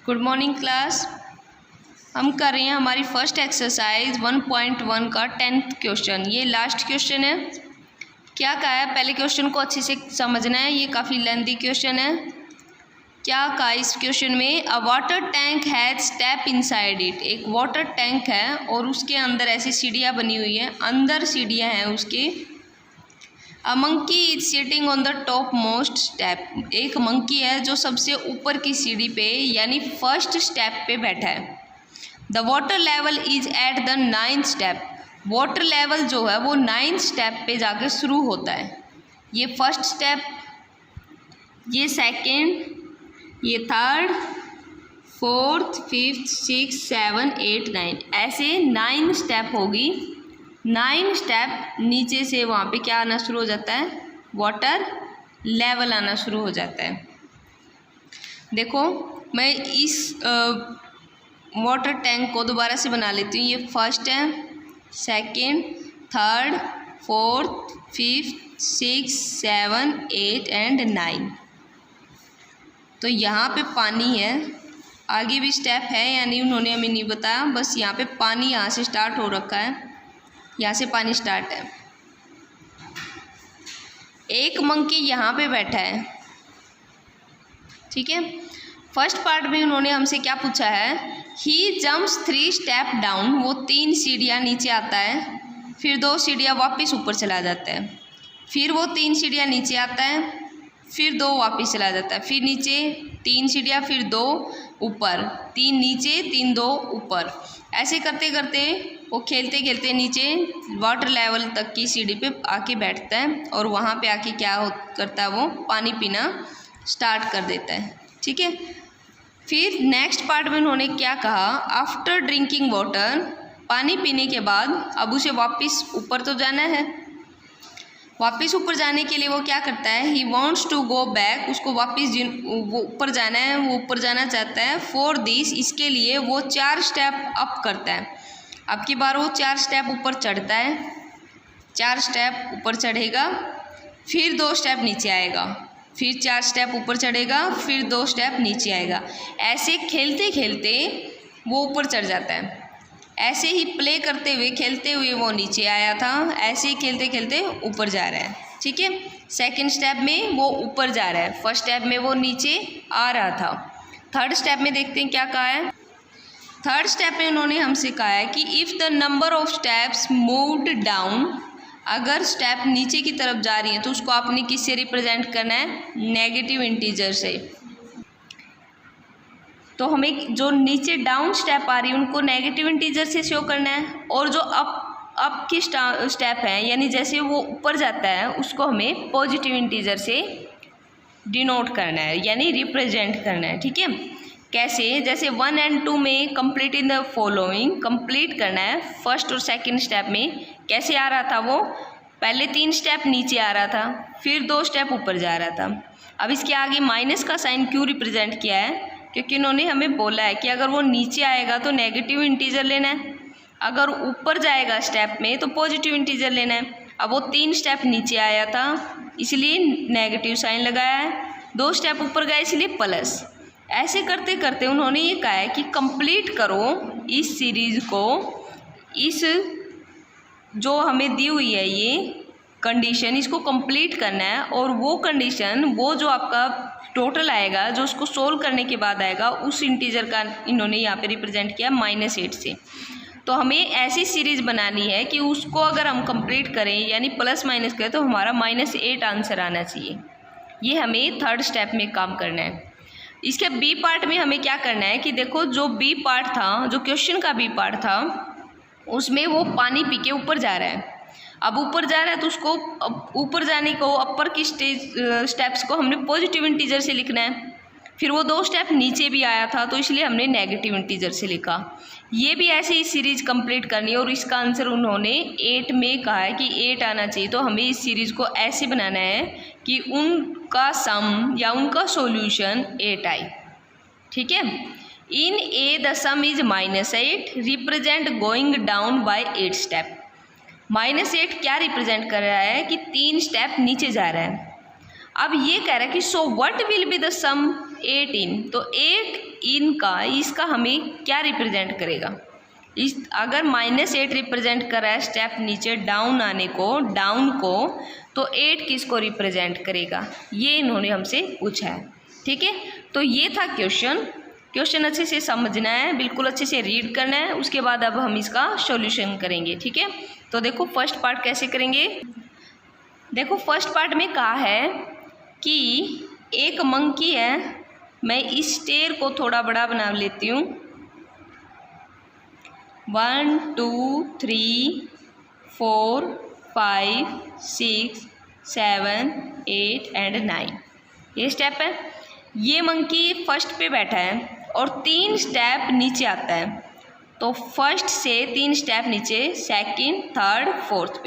Good morning class. हम कर रहे हैं हमारी फर्स्ट एक्सरसाइज 1.1 का 10th क्वेश्चन। ये लास्ट क्वेश्चन है। क्या कहा है, पहले क्वेश्चन को अच्छे से समझना है, ये काफ़ी लेंथी क्वेश्चन है। क्या कहा इस क्वेश्चन में, अ water tank has step inside it. एक वाटर टैंक है और उसके अंदर ऐसी सीढ़ियाँ बनी हुई हैं, अंदर सीढ़ियाँ हैं उसके। A monkey is sitting on the top most step. एक मंकी है जो सबसे ऊपर की सीढ़ी पे यानी फर्स्ट स्टेप पे बैठा है। The water level is at the 9th step. Water level जो है वो 9th स्टेप पे जाके शुरू होता है। ये फर्स्ट स्टेप, ये सेकंड, ये थर्ड, फोर्थ, फिफ्थ, 6, 7, 8, 9, ऐसे 9 स्टेप होगी। 9 स्टेप नीचे से वहाँ पे क्या आना शुरू हो जाता है, वाटर लेवल आना शुरू हो जाता है। देखो मैं इस वाटर टैंक को दोबारा से बना लेती हूँ। ये फर्स्ट है, second, third, fourth, fifth, 6, 7, 8 and 9। तो यहाँ पे पानी है, आगे भी स्टेप है यानी उन्होंने हमें नहीं बताया, बस यहाँ पे पानी यहाँ से स्टार्ट हो रखा है, यहाँ से पानी स्टार्ट है। एक मंकी यहाँ पे बैठा है, ठीक है। फर्स्ट पार्ट में उन्होंने हमसे क्या पूछा है, ही जम्प्स 3 स्टेप डाउन। वो 3 सीढ़ियाँ नीचे आता है, फिर 2 सीढ़ियाँ वापस ऊपर चला जाता है, फिर वो 3 सीढ़ियाँ नीचे आता है, फिर 2 वापस चला जाता है, फिर नीचे 3 सीढ़ियाँ, फिर 2 ऊपर, 3 नीचे, 3, 2 ऊपर। ऐसे करते करते वो खेलते खेलते नीचे वाटर लेवल तक की सीढ़ी पे आके बैठता है और वहाँ पे आके क्या करता है, वो पानी पीना स्टार्ट कर देता है, ठीक है। फिर नेक्स्ट पार्ट में उन्होंने क्या कहा, आफ्टर ड्रिंकिंग वाटर, पानी पीने के बाद अब उसे वापस ऊपर तो जाना है। वापस ऊपर जाने के लिए वो क्या करता है, he wants to go back. उसको वापस वो ऊपर जाना है, वो ऊपर जाना चाहता है। फॉर दिस, इसके लिए वो 4 स्टेप अप करता है। अब की बार वो 4 स्टेप ऊपर चढ़ता है, 4 स्टेप ऊपर चढ़ेगा, फिर 2 स्टेप नीचे आएगा, फिर 4 स्टेप ऊपर चढ़ेगा, फिर 2 स्टेप नीचे आएगा। ऐसे खेलते खेलते वो ऊपर चढ़ जाता है। ऐसे ही प्ले करते हुए खेलते हुए वो नीचे आया था, ऐसे ही खेलते खेलते ऊपर जा रहा है, ठीक है। सेकंड स्टेप में वो ऊपर जा रहा है, फर्स्ट स्टेप में वो नीचे आ रहा था। थर्ड स्टेप में देखते हैं क्या कहा है। थर्ड स्टेप में उन्होंने हमसे कहा है कि if the number of steps moved down, अगर स्टेप नीचे की तरफ जा रही है तो उसको आपने किससे रिप्रेजेंट करना है, नेगेटिव इंटीजर से। तो हमें जो नीचे डाउन स्टेप आ रही है उनको नेगेटिव इंटीजर से शो करना है, और जो अप की स्टेप है यानी जैसे वो ऊपर जाता है उसको हमें पॉजिटिव इंटीजर से डिनोट करना है यानी रिप्रेजेंट करना है, ठीक है। कैसे, जैसे 1 और 2 में complete in the following, complete करना है। फर्स्ट और सेकंड स्टेप में कैसे आ रहा था, वो पहले 3 स्टेप नीचे आ रहा था, फिर 2 स्टेप ऊपर जा रहा था। अब इसके आगे माइनस का साइन क्यों रिप्रेजेंट किया है, क्योंकि उन्होंने हमें बोला है कि अगर वो नीचे आएगा तो नेगेटिव इंटीजर लेना है, अगर ऊपर जाएगा स्टेप में तो पॉजिटिव इंटीजर लेना है। अब वो 3 स्टेप नीचे आया था इसलिए नेगेटिव साइन लगाया है, 2 स्टेप ऊपर गए इसलिए प्लस। ऐसे करते करते उन्होंने ये कहा है कि कंप्लीट करो इस सीरीज़ को, इस जो हमें दी हुई है ये कंडीशन, इसको कंप्लीट करना है। और वो कंडीशन, वो जो आपका टोटल आएगा, जो उसको सोल्व करने के बाद आएगा, उस इंटीजर का इन्होंने यहाँ पे रिप्रेजेंट किया -8 से। तो हमें ऐसी सीरीज़ बनानी है कि उसको अगर हम कंप्लीट करें यानी प्लस माइनस करें तो हमारा -8 आंसर आना चाहिए। ये हमें थर्ड स्टेप में काम करना है। इसके बी पार्ट में हमें क्या करना है कि देखो, जो बी पार्ट था, जो क्वेश्चन का बी पार्ट था, उसमें वो पानी पी के ऊपर जा रहा है। अब ऊपर जा रहा है तो उसको ऊपर जाने को अपर की स्टेप्स को हमने पॉजिटिव इंटीजर से लिखना है। फिर वो 2 स्टेप नीचे भी आया था तो इसलिए हमने नेगेटिव इंटीजर से लिखा। ये भी ऐसे ही सीरीज़ कंप्लीट करनी है और इसका आंसर उन्होंने 8 में कहा है कि 8 आना चाहिए। तो हमें इस सीरीज़ को ऐसे बनाना है कि उनका सम या उनका सॉल्यूशन 8 आए, ठीक है। In a the sum is -8, represent going down by 8 step. -8 क्या रिप्रेजेंट कर रहा है कि 3 स्टेप नीचे जा रहा है। अब ये कह रहा है कि so what will be the sum 18, तो 8 इसका हमें क्या रिप्रेजेंट करेगा। इस अगर -8 रिप्रेजेंट कर रहा है स्टेप नीचे डाउन आने को, डाउन को, तो 8 किसको रिप्रेजेंट करेगा, ये इन्होंने हमसे पूछा है। ठीक है, तो ये था क्वेश्चन अच्छे से समझना है, बिल्कुल अच्छे से रीड करना है। उसके बाद अब हम इसका सॉल्यूशन करेंगे। ठीक है, तो देखो फर्स्ट पार्ट कैसे करेंगे। देखो फर्स्ट पार्ट में कहा है कि एक मंकी है, मैं इस स्टेयर को थोड़ा बड़ा बना लेती हूँ। 1 2 3 4 5 6 7 8 एंड 9 ये स्टेप है। ये मंकी फर्स्ट पे बैठा है और 3 स्टेप नीचे आता है, तो फर्स्ट से 3 स्टेप नीचे, सेकंड, थर्ड, फोर्थ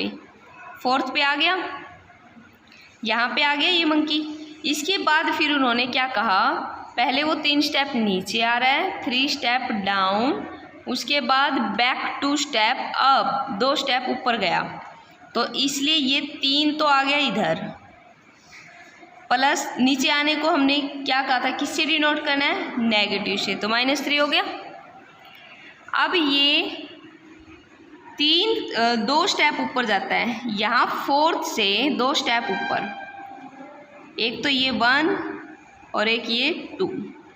पे आ गया, यहाँ पे आ गया ये मंकी। इसके बाद फिर उन्होंने क्या कहा, पहले वो 3 स्टेप नीचे आ रहा है, 3 स्टेप डाउन, उसके बाद बैक 2 स्टेप अप, 2 स्टेप ऊपर गया, तो इसलिए ये 3 तो आ गया इधर, प्लस नीचे आने को हमने क्या कहा था, किससे डिनोट करना है, नेगेटिव से, तो -3 हो गया। अब ये 2 स्टेप ऊपर जाता है, यहाँ फोर्थ से 2 स्टेप ऊपर, एक तो ये 1 और एक ये 2,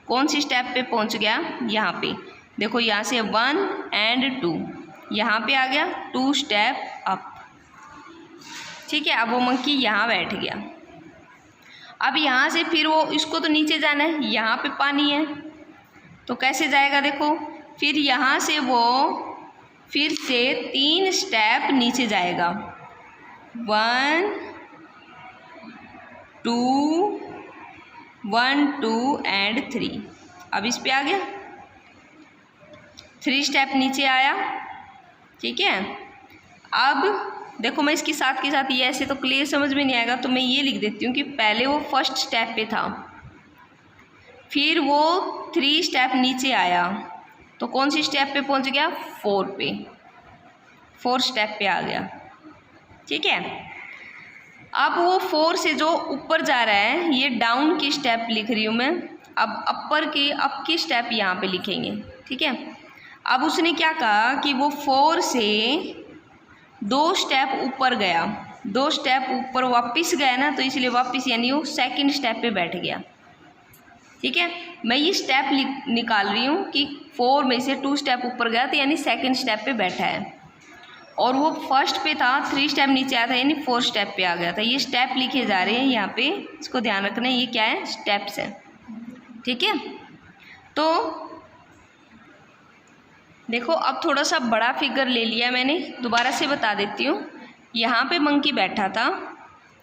कौन सी स्टेप पे पहुँच गया, यहाँ पे देखो, यहाँ से 1 एंड 2, यहाँ पे आ गया 2 स्टेप अप। ठीक है, अब वो मंकी यहाँ बैठ गया। अब यहाँ से फिर वो, इसको तो नीचे जाना है, यहाँ पे पानी है, तो कैसे जाएगा, देखो फिर यहाँ से वो फिर से 3 स्टेप नीचे जाएगा, 1 2 एंड 3, अब इस पे आ गया, 3 स्टेप नीचे आया। ठीक है, अब देखो मैं इसके साथ के साथ, ये ऐसे तो क्लियर समझ में नहीं आएगा, तो मैं ये लिख देती हूँ कि पहले वो फर्स्ट स्टेप पे था, फिर वो 3 स्टेप नीचे आया, तो कौन सी स्टेप पे पहुँच गया, 4 पे, 4 स्टेप पे आ गया। ठीक है, अब वो 4 से जो ऊपर जा रहा है, ये डाउन की स्टेप लिख रही हूँ मैं, अब अप की स्टेप यहाँ पे लिखेंगे। ठीक है, अब उसने क्या कहा कि वो 4 से 2 स्टेप ऊपर गया, 2 स्टेप ऊपर वापस गया ना, तो इसलिए वापस यानी वो सेकंड स्टेप पे बैठ गया। ठीक है, मैं ये स्टेप निकाल रही हूँ कि 4 में से 2 स्टेप ऊपर गया, तो यानी सेकंड स्टेप पे बैठा है, और वो फर्स्ट पे था, 3 स्टेप नीचे आया था, यानी 4 स्टेप पे आ गया था। ये स्टेप लिखे जा रहे हैं यहाँ पे, इसको ध्यान रखना है, ये क्या है, स्टेप्स है। ठीक है, तो देखो अब थोड़ा सा बड़ा फिगर ले लिया मैंने, दोबारा से बता देती हूँ। यहाँ पे मंकी बैठा था,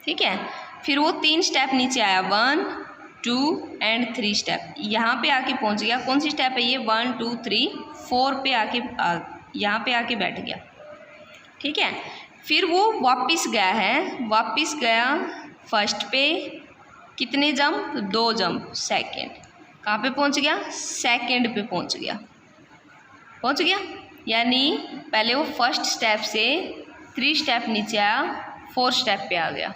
ठीक है, फिर वो 3 स्टेप नीचे आया, 1 2 एंड 3 स्टेप, यहाँ पे आके पहुँच गया, कौन सी स्टेप है ये, 1 2 3 4 पे आके यहाँ पे आके बैठ गया। ठीक है, फिर वो वापस गया है, वापस गया फर्स्ट पे, कितने जंप, 2 जंप, सेकेंड, कहाँ पे पहुँच गया, सेकेंड पे पहुँच गया, यानी पहले वो फर्स्ट स्टेप से 3 स्टेप नीचे आया, 4 स्टेप पे आ गया।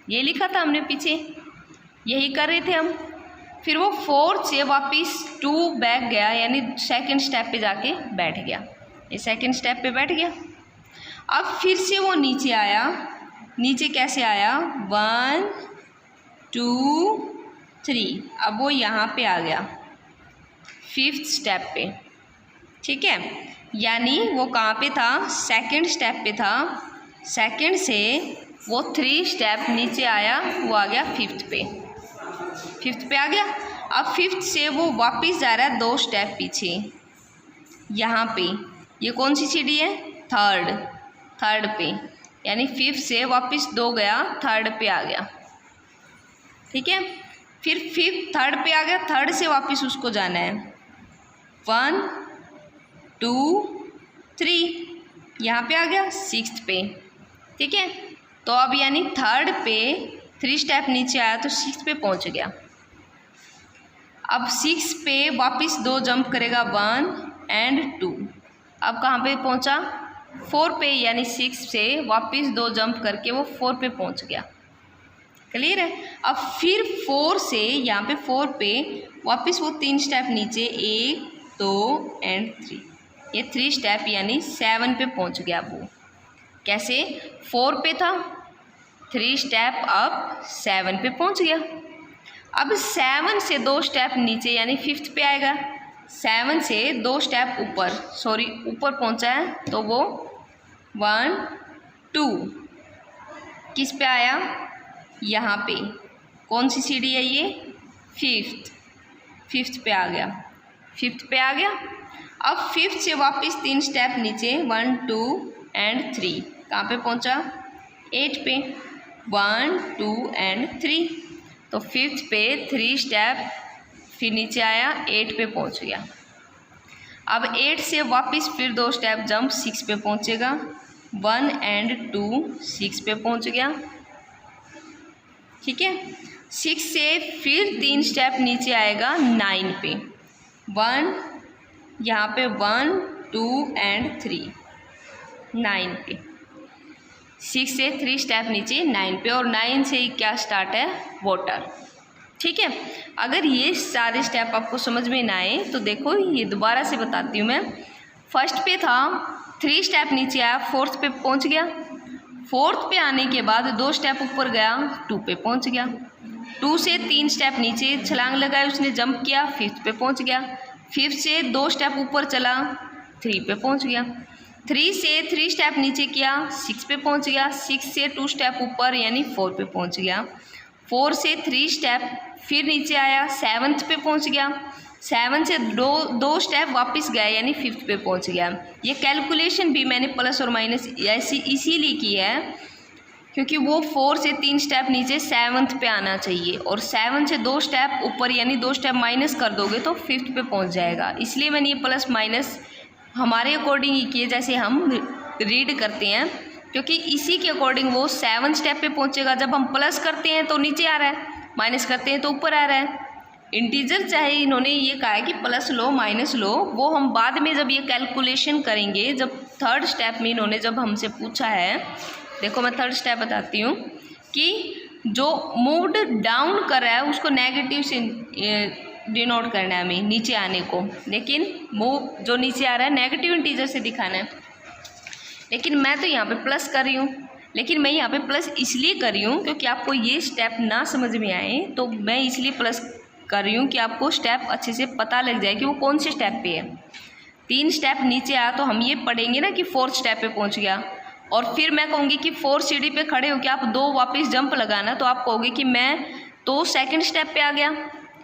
ये लिखा था हमने पीछे, यही कर रहे थे हम। फिर वो 4 से वापस 2 बैक गया, यानी सेकंड स्टेप पे जाके बैठ गया, ये सेकंड स्टेप पे बैठ गया। अब फिर से वो नीचे आया, नीचे कैसे आया, 1 2 3, अब वो यहाँ पे आ गया 5th स्टेप पे। ठीक है, यानी वो कहाँ पे था, सेकंड स्टेप पे था, सेकंड से वो 3 स्टेप नीचे आया, वो आ गया 5th पे आ गया। अब 5th से वो वापस जा रहा है 2 स्टेप पीछे, यहाँ पे, ये कौन सी सीढ़ी है, थर्ड पे, यानी 5th से वापस 2 गया, 3rd पे आ गया। ठीक है, फिर 3rd पे आ गया, 3rd से वापस उसको जाना है, 1 2 3, यहाँ पे आ गया 6th पे। ठीक है, तो अब यानी 3rd पे 3 स्टेप नीचे आया, तो 6th पे पहुँच गया। अब 6 पे वापस 2 जंप करेगा, 1 एंड 2, अब कहाँ पे पहुँचा, 4 पे, यानी 6 से वापस 2 जंप करके वो 4 पे पहुँच गया। क्लियर है। अब फिर 4 से यहाँ पे 4 पे वापस वो 3 स्टेप नीचे, 1 2 एंड 3, ये 3 स्टेप यानी 7 पे पहुँच गया वो। कैसे? 4 पे था, 3 स्टेप अप 7 पे पहुँच गया। अब 7 से 2 स्टेप नीचे यानी 5th पे आएगा। 7 से 2 स्टेप ऊपर, सॉरी ऊपर पहुँचा है तो वो 1 2 किस पे आया? यहाँ पे। कौन सी सीढ़ी है ये? 5th पे आ गया। 5th पे आ गया। अब 5th से वापस 3 स्टेप नीचे, 1 2 एंड 3, कहाँ पे पहुँचा? 8 पे। 1 2 एंड 3, तो 5th पे 3 स्टेप फिर नीचे आया, 8 पे पहुँच गया। अब 8 से वापस फिर 2 स्टेप जंप 6 पे पहुँचेगा, 1 एंड 2 6 पे पहुँच गया। ठीक है। 6 से फिर 3 स्टेप नीचे आएगा 9 पे, 1 यहाँ पे 1 2 एंड 3, 9 पे। 6 से 3 स्टेप नीचे 9 पे, और 9 से ही क्या स्टार्ट है? वाटर। ठीक है। अगर ये सारे स्टेप आपको समझ में ना आए तो देखो ये दोबारा से बताती हूँ मैं। फर्स्ट पे था, 3 स्टेप नीचे आया, 4th पे पहुँच गया। 4th पे आने के बाद 2 स्टेप ऊपर गया, 2 पे पहुँच गया। 2 से 3 स्टेप नीचे छलांग लगाई, उसने जंप किया, 5th पे पहुँच गया। 5th से 2 स्टेप ऊपर चला, 3 पे पहुँच गया। 3 से 3 स्टेप नीचे किया, 6 पे पहुँच गया। 6 से 2 स्टेप ऊपर यानी 4 पे पहुँच गया। 4 से 3 स्टेप फिर नीचे आया, 7th पे पहुँच गया। 7 से 2 स्टेप वापस गया यानी 5th पे पहुँच गया। ये कैलकुलेशन भी मैंने प्लस और माइनस ऐसी इसीलिए की है क्योंकि वो 4 से 3 स्टेप नीचे 7th पे आना चाहिए, और 7 से 2 स्टेप ऊपर यानी 2 स्टेप माइनस कर दोगे तो 5th पे पहुँच जाएगा। इसलिए मैंने ये प्लस माइनस हमारे अकॉर्डिंग ही किए, जैसे हम रीड करते हैं, क्योंकि इसी के अकॉर्डिंग वो 7 स्टेप पे पहुँचेगा। जब हम प्लस करते हैं तो नीचे आ रहा है, माइनस करते हैं तो ऊपर आ रहा है। इंटीजर चाहे इन्होंने ये कहा है कि प्लस लो माइनस लो, वो हम बाद में जब ये कैलकुलेशन करेंगे, जब 3rd स्टेप में इन्होंने जब हमसे पूछा है, देखो मैं 3rd स्टेप बताती हूँ कि जो मूव्ड डाउन कर रहा है उसको नेगेटिव से डिनोट करना है हमें नीचे आने को, लेकिन मूव जो नीचे आ रहा है नेगेटिव इंटीजर से दिखाना है। लेकिन मैं तो यहाँ पे प्लस कर रही हूँ, लेकिन मैं यहाँ पे प्लस इसलिए कर रही हूँ क्योंकि आपको ये स्टेप ना समझ में आए, तो मैं इसलिए प्लस कर रही हूँ कि आपको स्टेप अच्छे से पता लग जाए कि वो कौन से स्टेप पे है। 3 स्टेप नीचे आया तो हम ये पढ़ेंगे ना कि 4th स्टेप पे पहुँच गया, और फिर मैं कहूँगी कि 4th सीढ़ी पे खड़े हो के आप 2 वापस जंप लगाना, तो आप कहोगे कि मैं तो 2nd स्टेप पे आ गया।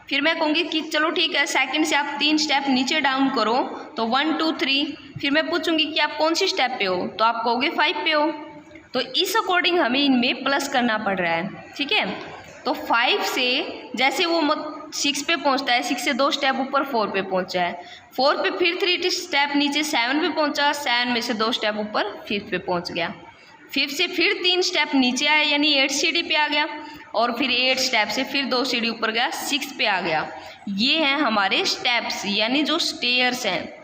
फिर मैं कहूँगी कि चलो ठीक है, 2nd से आप 3 स्टेप नीचे डाउन करो तो 1 2 3, फिर मैं पूछूंगी कि आप कौन सी स्टेप पे हो, तो आप कहोगे 5 पे हो। तो इस अकॉर्डिंग हमें इनमें प्लस करना पड़ रहा है। ठीक है। तो 5 से जैसे वो 6 पे पहुंचता है, 6 से 2 स्टेप ऊपर 4 पे पहुंचा है, 4 पे फिर 3 स्टेप नीचे 7 पे पहुंचा, 7 में से 2 स्टेप ऊपर 5th पे पहुंच गया। 5th से फिर 3 स्टेप नीचे आया यानी 8 सीढ़ी पे आ गया, और फिर 8 स्टेप से फिर 2 सीढ़ी ऊपर गया, 6 पे आ गया। ये हैं हमारे स्टेप्स, यानी जो स्टेयर्स हैं,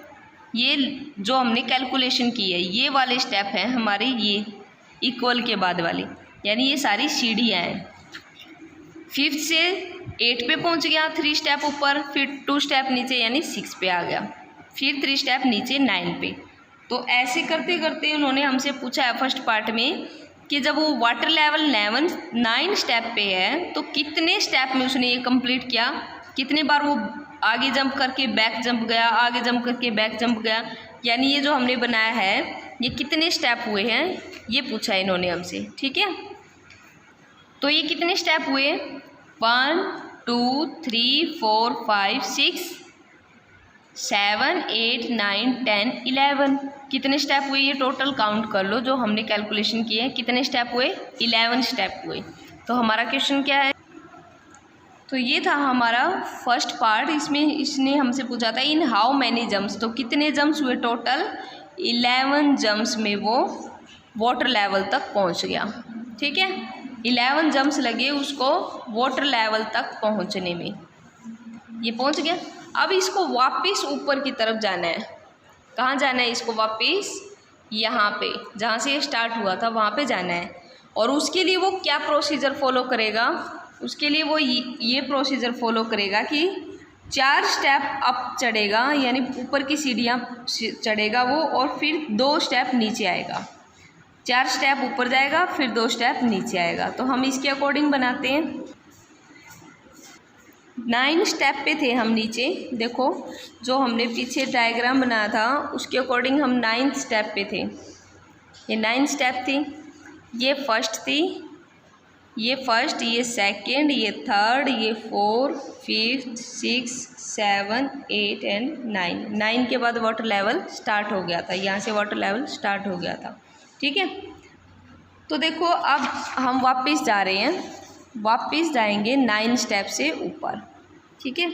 ये जो हमने कैलकुलेशन की है, ये वाले स्टेप हैं हमारे, ये इक्वल के बाद वाले, यानी ये सारी सीढ़ियाँ हैं। 5th से 8 पे पहुंच गया, 3 स्टेप ऊपर, फिर 2 स्टेप नीचे यानी 6 पे आ गया, फिर 3 स्टेप नीचे 9 पे। तो ऐसे करते करते उन्होंने हमसे पूछा है फर्स्ट पार्ट में कि जब वो वाटर लेवल 9 स्टेप पे है तो कितने स्टेप में उसने ये कंप्लीट किया, कितने बार वो आगे जंप करके बैक जंप गया, आगे जंप करके बैक जंप गया, यानी ये जो हमने बनाया है ये कितने स्टेप हुए हैं, ये पूछा है इन्होंने हमसे। ठीक है। तो ये कितने स्टेप हुए? 1 2 3 4 5 6 7 8 9 10 11, कितने स्टेप हुए ये टोटल काउंट कर लो, जो हमने कैलकुलेशन किए हैं कितने स्टेप हुए, 11 स्टेप हुए। तो हमारा क्वेश्चन क्या है? तो ये था हमारा फर्स्ट पार्ट। इसमें इसने हमसे पूछा था इन हाउ मैनी जम्प्स, तो कितने जम्प्स हुए टोटल, 11 जम्प्स में वो वाटर लेवल तक पहुंच गया। ठीक है। 11 जम्प्स लगे उसको वाटर लेवल तक पहुंचने में, ये पहुंच गया। अब इसको वापस ऊपर की तरफ जाना है। कहाँ जाना है इसको वापस? यहाँ पे जहाँ से ये स्टार्ट हुआ था वहाँ पे जाना है। और उसके लिए वो क्या प्रोसीजर फॉलो करेगा, उसके लिए वो ये प्रोसीजर फॉलो करेगा कि 4 स्टेप अप चढ़ेगा, यानी ऊपर की सीढ़ियाँ चढ़ेगा वो, और फिर 2 स्टेप नीचे आएगा। 4 स्टेप ऊपर जाएगा, फिर 2 स्टेप नीचे आएगा। तो हम इसके अकॉर्डिंग बनाते हैं। 9 स्टेप पे थे हम नीचे, देखो जो हमने पीछे डायग्राम बनाया था उसके अकॉर्डिंग हम 9th स्टेप पे थे। ये 9 स्टेप थी, ये फर्स्ट थी, ये फर्स्ट, ये सेकंड, ये थर्ड, ये 4, 5, 6, 7, 8 एंड 9। 9 के बाद वाटर लेवल स्टार्ट हो गया था, यहाँ से वाटर लेवल स्टार्ट हो गया था। ठीक है, तो देखो अब हम वापस जा रहे हैं, वापस जाएंगे 9 स्टेप से ऊपर। ठीक है,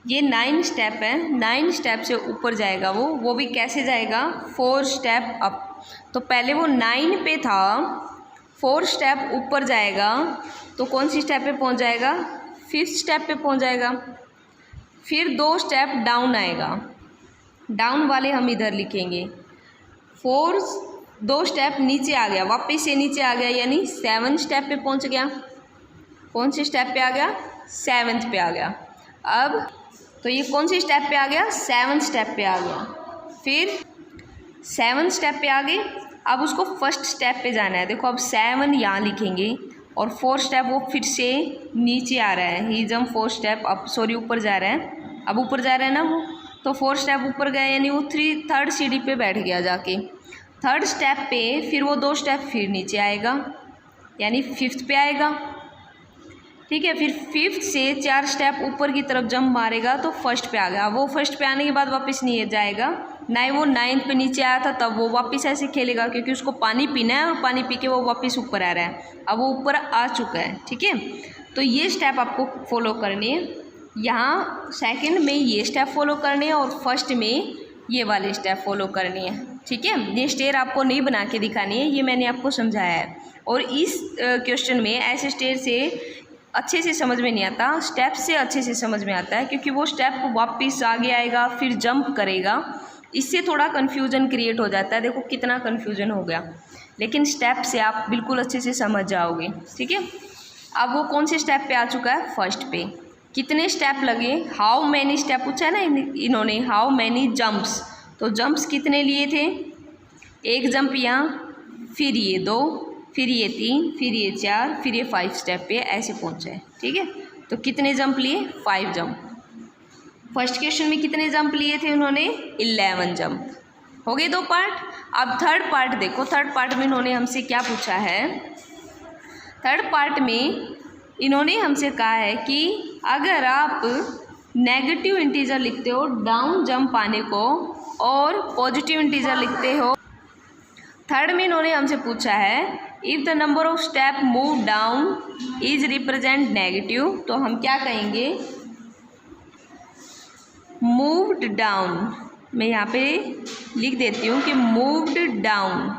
ये 9 स्टेप है, 9 स्टेप से ऊपर जाएगा वो भी कैसे जाएगा, 4 स्टेप अप। तो पहले वो 9 पे था, 4 स्टेप ऊपर जाएगा तो कौन सी स्टेप पे पहुंच जाएगा, 5th स्टेप पे पहुंच जाएगा। फिर 2 स्टेप डाउन आएगा, डाउन वाले हम इधर लिखेंगे। 2 स्टेप नीचे आ गया, वापस से नीचे आ गया, यानी 7 स्टेप पे पहुंच गया। कौन से स्टेप पे आ गया, 7th पे आ गया। अब तो ये कौन सी स्टेप पे आ गया, 7th स्टेप पे आ गया। फिर 7th स्टेप पे आ गए, अब उसको फर्स्ट स्टेप पे जाना है। देखो अब 7 यहाँ लिखेंगे और 4 स्टेप वो फिर से नीचे आ रहा है, ही जम 4 स्टेप अब ऊपर जा रहा है, अब ऊपर जा रहा है ना वो, तो 4 स्टेप ऊपर गया, यानी वो 3rd सीढ़ी पे बैठ गया जाके। 3rd स्टेप पे फिर वो 2 स्टेप फिर नीचे आएगा, यानी 5th पे आएगा। ठीक है, फिर 5th से 4 स्टेप ऊपर की तरफ जंप मारेगा तो फर्स्ट पे आ गया। वो फर्स्ट पे आने के बाद वापस नहीं जाएगा, ना ही वो 9th पे नीचे आया था तब वो वापस ऐसे खेलेगा, क्योंकि उसको पानी पीना है और पानी पी के वो वापस ऊपर आ रहा है। अब वो ऊपर आ चुका है। ठीक है, तो ये स्टेप आपको फॉलो करनी है। यहाँ 2nd में ये स्टेप फॉलो करने हैं और फर्स्ट में ये वाले स्टेप फॉलो करनी है। ठीक है, ये स्टेयर आपको नहीं बना के दिखानी है, ये मैंने आपको समझाया है। और इस क्वेश्चन में ऐसे स्टेयर से अच्छे से समझ में नहीं आता, स्टेप से अच्छे से समझ में आता है, क्योंकि वो स्टेप वापस आगे आएगा फिर जंप करेगा, इससे थोड़ा कन्फ्यूज़न क्रिएट हो जाता है। देखो कितना कन्फ्यूज़न हो गया, लेकिन स्टेप से आप बिल्कुल अच्छे से समझ जाओगे। ठीक है, अब वो कौन से स्टेप पे आ चुका है, फर्स्ट पे। कितने स्टेप लगे, हाउ मैनी स्टेप पूछा है ना इन्होंने, हाउ मैनी जंप्स, तो जंप्स कितने लिए थे, 1 जंप यहाँ, फिर ये 2, फिर ये 3, फिर ये 4, फिर ये 5 स्टेप पे ऐसे पहुँचा है। ठीक है, तो कितने जंप लिए, 5 जंप। फर्स्ट क्वेश्चन में कितने जंप लिए थे उन्होंने, 11 जंप। हो गए 2 पार्ट। अब 3rd पार्ट देखो, 3rd पार्ट में इन्होंने हमसे क्या पूछा है, 3rd पार्ट में इन्होंने हमसे कहा है कि अगर आप नेगेटिव इंटीजर लिखते हो डाउन जंप आने को और पॉजिटिव इंटीजर लिखते हो, 3rd में इन्होंने हमसे पूछा है if the number of step move down is represent negative, तो हम क्या कहेंगे, मूव्ड डाउन। मैं यहाँ पे लिख देती हूँ कि मूव्ड डाउन,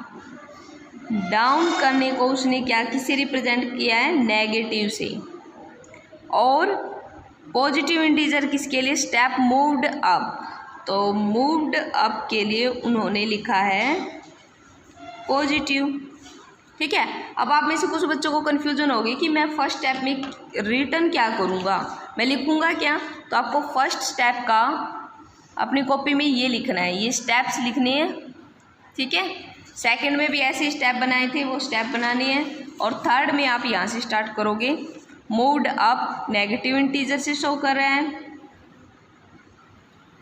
डाउन करने को उसने क्या किससे रिप्रेजेंट किया है, नेगेटिव से। और पॉजिटिव इंटीजर किसके लिए, स्टेप मूव्ड अप, तो मूव्ड अप के लिए उन्होंने लिखा है पॉजिटिव। ठीक है, अब आप में से कुछ बच्चों को कन्फ्यूजन होगी कि मैं फर्स्ट स्टेप में रिटर्न क्या करूँगा, मैं लिखूँगा क्या, तो आपको फर्स्ट स्टेप का अपनी कॉपी में ये लिखना है, ये स्टेप्स लिखने हैं। ठीक है, 2nd में भी ऐसे स्टेप बनाए थे, वो स्टेप बनाने हैं। और 3rd में आप यहाँ से स्टार्ट करोगे, मूव्ड अप नेगेटिव इंटीजर से शो कर रहा है,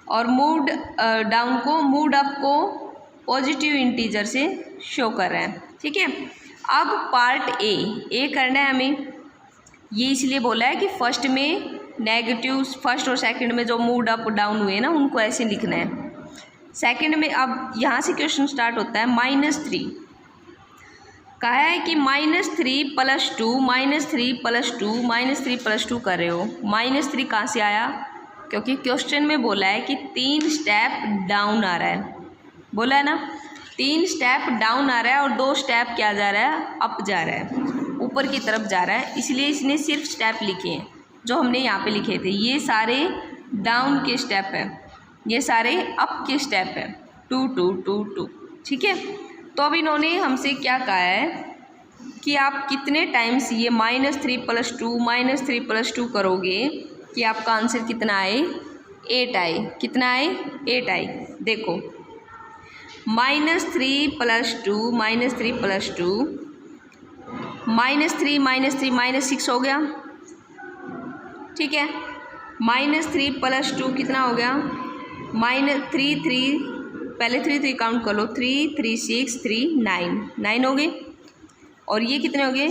और मूव्ड डाउन को, मूव्ड अप को पॉजिटिव इंटीजर से शो कर रहा है। ठीक है, अब पार्ट ए करना है हमें। ये इसलिए बोला है कि फर्स्ट में नेगेटिव, फर्स्ट और 2nd में जो मूव्ड अप डाउन हुए ना उनको ऐसे लिखना है। 2nd में अब यहाँ से क्वेश्चन स्टार्ट होता है, -3 कहा है कि -3 + 2, -3 + 2, -3 + 2 कर रहे हो। -3 कहाँ से आया, क्योंकि क्वेश्चन में बोला है कि 3 स्टेप डाउन आ रहा है, बोला है ना, 3 स्टेप डाउन आ रहा है और 2 स्टेप क्या जा रहा है, अप जा रहा है, ऊपर की तरफ जा रहा है, इसलिए इसने सिर्फ स्टेप लिखे हैं जो हमने यहाँ पे लिखे थे। ये सारे डाउन के स्टेप है, ये सारे अप के स्टेप है, 2 2 2 2। ठीक है, तो अब इन्होंने हमसे क्या कहा है कि आप कितने टाइम्स ये -3 + 2 करोगे कि आपका आंसर कितना आए, 8 आए। कितना आए, 8 आए। देखो -3 + 2 -3 + 2 -3 -6 हो गया, ठीक है। -3 + 2 कितना हो गया, -3 पहले 3 काउंट कर लो, 3 3 6 3 9 हो गए। और ये कितने हो गए,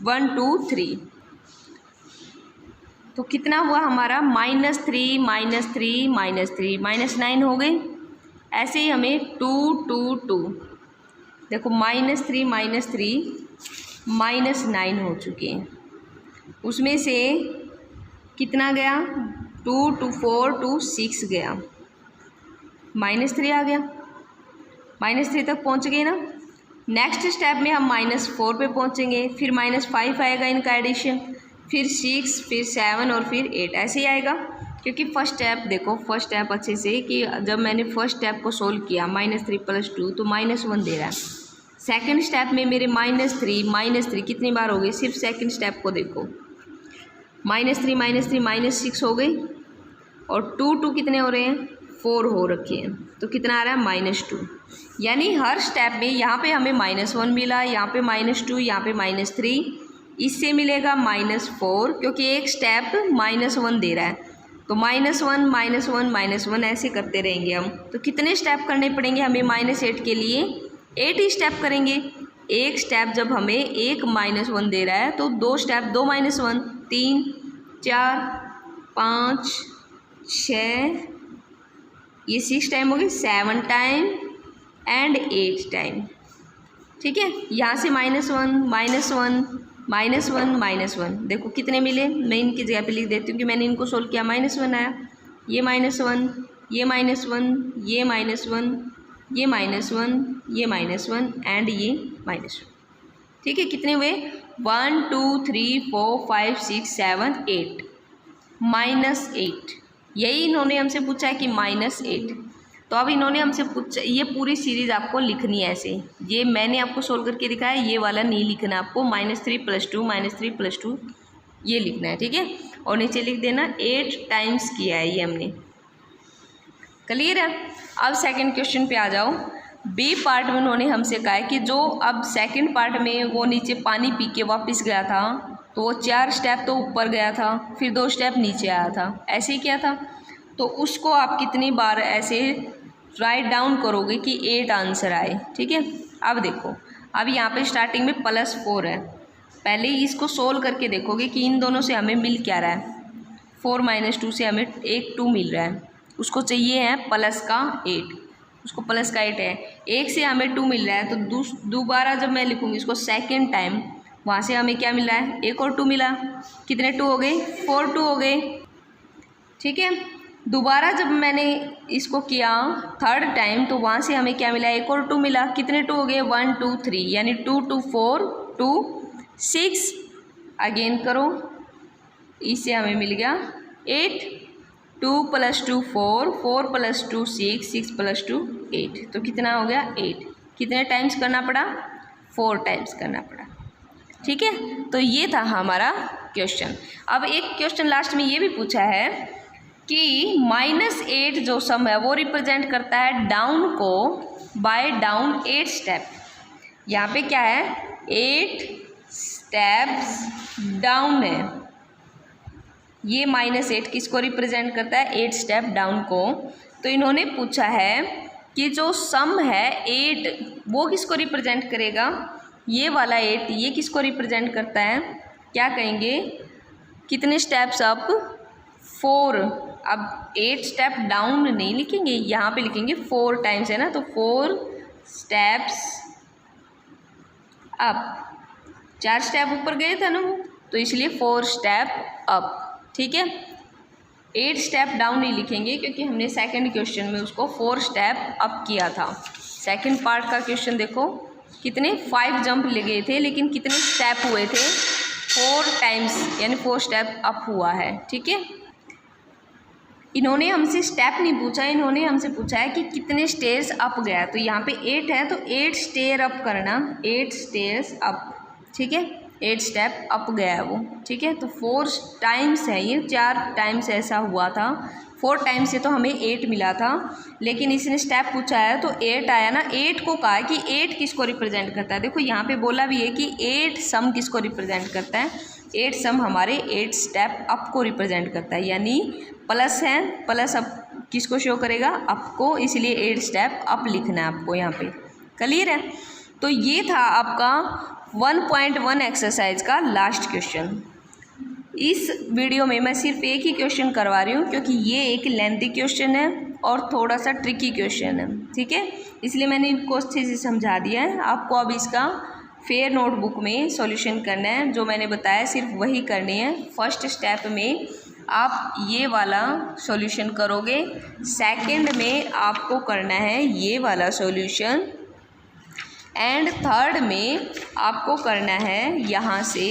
1 2 3, तो कितना हुआ हमारा -3 -3 -3 -9 हो गए। ऐसे ही हमें 2 2 2, देखो -3 -3 -9 हो चुके हैं। उसमें से कितना गया, 2 2 4 2 6 गया, -3 आ गया, -3 तक पहुंच गए ना। नेक्स्ट स्टेप में हम -4 पे पहुंचेंगे, फिर -5 आएगा इनका एडिशन, फिर 6, फिर 7 और फिर 8, ऐसे ही आएगा। क्योंकि फर्स्ट स्टेप देखो, फर्स्ट स्टेप अच्छे से कि जब मैंने फर्स्ट स्टेप को सोल्व किया -3 + 2 तो -1 दे रहा है। सेकंड स्टेप में मेरे -3 कितनी बार हो गई, सिर्फ सेकंड स्टेप को देखो, -3 -6 हो गई। और 2 2 कितने हो रहे हैं, 4 हो रखे हैं, तो कितना आ रहा है, -2। यानी हर स्टेप में यहाँ पे हमें -1 मिला, यहाँ पे -2, यहाँ पे -3, इससे मिलेगा -4, क्योंकि एक स्टेप -1 दे रहा है। तो -1 -1 -1 ऐसे करते रहेंगे हम। तो कितने स्टेप करने पड़ेंगे हमें -8 के लिए, 8 ही स्टेप करेंगे। एक स्टेप जब हमें एक -1 दे रहा है तो 2 स्टेप, 2 -1, 3 4 5 6, ये 6 टाइम हो गई, 7 टाइम एंड 8 टाइम, ठीक है। यहाँ से -1 देखो कितने मिले, मैं इनकी जगह पे लिख देती हूँ कि मैंने इनको सोल्व किया, -1 आया, ये -1, ये -1, ये -1, ये -1, ये -1 एंड ये -1, ठीक है। कितने हुए, 1 2 3 4 5 6 7 8, -8। यही इन्होंने हमसे पूछा है कि -8। तो अब इन्होंने हमसे पूछा, ये पूरी सीरीज़ आपको लिखनी है ऐसे, ये मैंने आपको सोल्व करके दिखाया, ये वाला नहीं लिखना आपको, -3 + 2 -3 + 2 ये लिखना है, ठीक है। और नीचे लिख देना 8 टाइम्स किया है ये हमने, क्लियर है। अब सेकंड क्वेश्चन पे आ जाओ। बी पार्ट में उन्होंने हमसे कहा है कि जो अब सेकंड पार्ट में वो नीचे पानी पी के वापस गया था, तो वो 4 स्टेप तो ऊपर गया था, फिर 2 स्टेप नीचे आया था, ऐसे ही किया था। तो उसको आप कितनी बार ऐसे राइट डाउन करोगे कि 8 आंसर आए, ठीक है। अब देखो, अब यहाँ पे स्टार्टिंग में +4 है, पहले ही इसको सोल्व करके देखोगे कि इन दोनों से हमें मिल क्या रहा है। 4 - 2 से हमें एक 2 मिल रहा है, उसको चाहिए है प्लस का 8, उसको प्लस का 8 है, एक से हमें 2 मिल रहा है। तो दोबारा जब मैं लिखूँगी इसको सेकेंड टाइम, वहाँ से हमें क्या मिला है, एक और 2 मिला, कितने 2 हो गए, 4 2 हो गए, ठीक है। दोबारा जब मैंने इसको किया थर्ड टाइम, तो वहाँ से हमें क्या मिला, एक और 2 मिला, कितने 2 हो गए, 1 2 3, यानी 2 2 4 2 6, अगेन करो, इससे हमें मिल गया 8, 2 + 2 4, 4 + 2 6, 6 + 2 8, तो कितना हो गया 8। कितने टाइम्स करना पड़ा, 4 टाइम्स करना पड़ा, ठीक है। तो ये था हमारा क्वेश्चन। अब एक क्वेश्चन लास्ट में ये भी पूछा है कि -8 जो सम है वो रिप्रेजेंट करता है डाउन को बाय डाउन 8 स्टेप। यहाँ पे क्या है, 8 स्टेप्स डाउन है, ये -8 किसको रिप्रेजेंट करता है, 8 स्टेप डाउन को। तो इन्होंने पूछा है कि जो सम है 8 वो किसको रिप्रेजेंट करेगा, ये वाला 8 ये किसको रिप्रेजेंट करता है, क्या कहेंगे, कितने स्टेप्स अप, 4। अब 8 स्टेप डाउन नहीं लिखेंगे, यहाँ पे लिखेंगे 4 टाइम्स है ना, तो 4 स्टेप्स अप, 4 स्टेप ऊपर गए था ना वो, तो इसलिए 4 स्टेप अप, ठीक है। 8 स्टेप डाउन नहीं लिखेंगे क्योंकि हमने सेकंड क्वेश्चन में उसको 4 स्टेप अप किया था। सेकंड पार्ट का क्वेश्चन देखो, कितने 5 जंप लगे थे, लेकिन कितने स्टेप हुए थे, 4 टाइम्स, यानी 4 स्टेप अप हुआ है, ठीक है। इन्होंने हमसे स्टेप नहीं पूछा, इन्होंने हमसे पूछा है कि कितने स्टेयर्स अप गया। तो यहाँ पे 8 है, तो 8 स्टेयर अप करना, 8 स्टेयर्स अप, ठीक है, 8 स्टेप अप गया है वो, ठीक है। तो 4 टाइम्स है ये, 4 टाइम्स ऐसा हुआ था, 4 टाइम्स से तो हमें 8 मिला था, लेकिन इसने स्टेप पूछा है तो 8 आया ना। 8 को कहा कि 8 किसको रिप्रेजेंट करता है, देखो यहाँ पे बोला भी है कि 8 सम किसको रिप्रेजेंट करता है, 8 सम हमारे 8 स्टेप अप को रिप्रेजेंट करता है, यानी प्लस है, प्लस अप किसको शो करेगा, अप को, इसलिए 8 स्टेप अप लिखना है आपको यहाँ पे। क्लियर है। तो ये था आपका 1.1 एक्सरसाइज का लास्ट क्वेश्चन। इस वीडियो में मैं सिर्फ एक ही क्वेश्चन करवा रही हूँ क्योंकि ये एक लेंथी क्वेश्चन है और थोड़ा सा ट्रिकी क्वेश्चन है, ठीक है, इसलिए मैंने इनको अच्छे से समझा दिया है। आपको अब इसका फेयर नोटबुक में सॉल्यूशन करना है, जो मैंने बताया सिर्फ वही करनी है। फर्स्ट स्टेप में आप ये वाला सॉल्यूशन करोगे, सेकंड में आपको करना है ये वाला सॉल्यूशन, एंड थर्ड में आपको करना है यहाँ से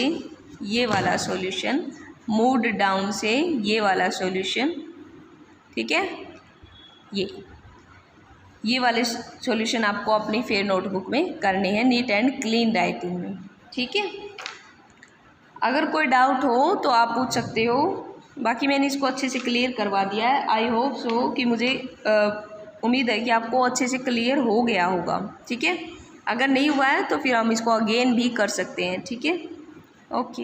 ये वाला सॉल्यूशन, मूव्ड डाउन से ये वाला सॉल्यूशन, ठीक है। ये वाले सॉल्यूशन आपको अपनी फेयर नोटबुक में करने हैं, नीट एंड क्लीन राइटिंग में, ठीक है। अगर कोई डाउट हो तो आप पूछ सकते हो, बाकी मैंने इसको अच्छे से क्लियर करवा दिया है। आई होप सो कि मुझे उम्मीद है कि आपको अच्छे से क्लियर हो गया होगा, ठीक है। अगर नहीं हुआ है तो फिर हम इसको अगेन भी कर सकते हैं, ठीक है। ओके।